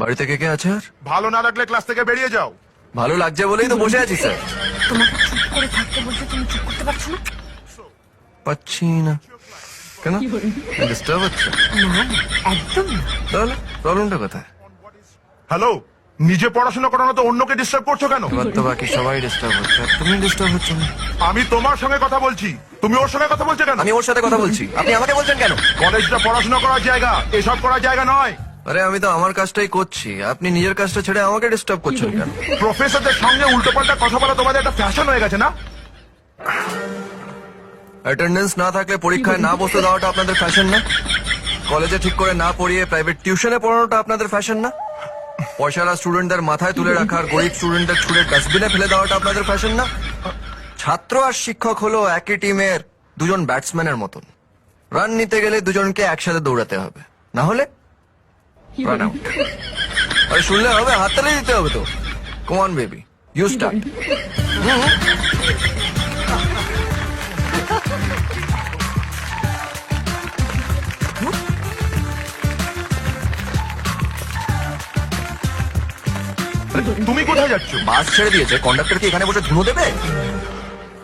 বাড়িতে কে কে আছে আর? ভালো না লাগলে ক্লাস থেকে বেরিয়ে যাও। ভালো লাগছে বলেই তো বসে আছি স্যার। তোমাকে চুপ করে থাকতে বলছে, তুমি চুপ করতে পারছো না? পাচ্ছি না কেন? ডিস্টার্ব হচ্ছে? না একদম না। তাহলে প্রবলেমটা কোথায়? হ্যালো, নিজে পড়াশোনা করো না তো অন্যকে ডিস্টার্ব করছো কেন? এবার তো বাকি সবাই ডিস্টার্ব হচ্ছে, আর তুমি ডিস্টার্ব হচ্ছে না। আমি তোমার সঙ্গে কথা বলছি, তুমি ওর সঙ্গে কথা বলছো কেন? আমি ওর সাথে কথা বলছি, আপনি আমাকে বলছেন কেন? কলেজটা পড়াশোনা করার জায়গা, এসব করার জায়গা নয়। আরে আমি তো আমার কাজটাই করছি, আপনি নিজের কাজটা ছেড়ে আমাকে ডিস্টার্ব করছেন কেন? প্রফেসরদের সঙ্গে উল্টোপাল্টা কথা বলা তোমাদের একটা ফ্যাশন হয়ে গেছে না? অ্যাটেন্ডেন্স না থাকলে পরীক্ষায় না বসতে দেওয়াটা আপনাদের ফ্যাশন না? কলেজে ঠিক করে না পড়িয়ে প্রাইভেট টিউশনে পড়ানোটা আপনাদের ফ্যাশন না? পয়সালা স্টুডেন্টদের মাথায় তুলে রাখার গরিব স্টুডেন্টদের ছুড়ে ডাস্টবিনে ফেলে দেওয়াটা আপনাদের ফ্যাশন না? ছাত্র আর শিক্ষক হলো একই টিমের দুজন ব্যাটসম্যানের মতন। রান নিতে গেলে দুজনকে একসাথে দৌড়াতে হবে, না হলে রান আউট। আরে শুনলে হবে, হাততালি দিতে হবে তো। কম অন বেবি, ইউ স্টার্ট। তুমি কোথায় যাচ্ছ? বাস ছেড়ে দিয়েছে, কন্ডাক্টর কি এখানে বসে ধুনো দেবে?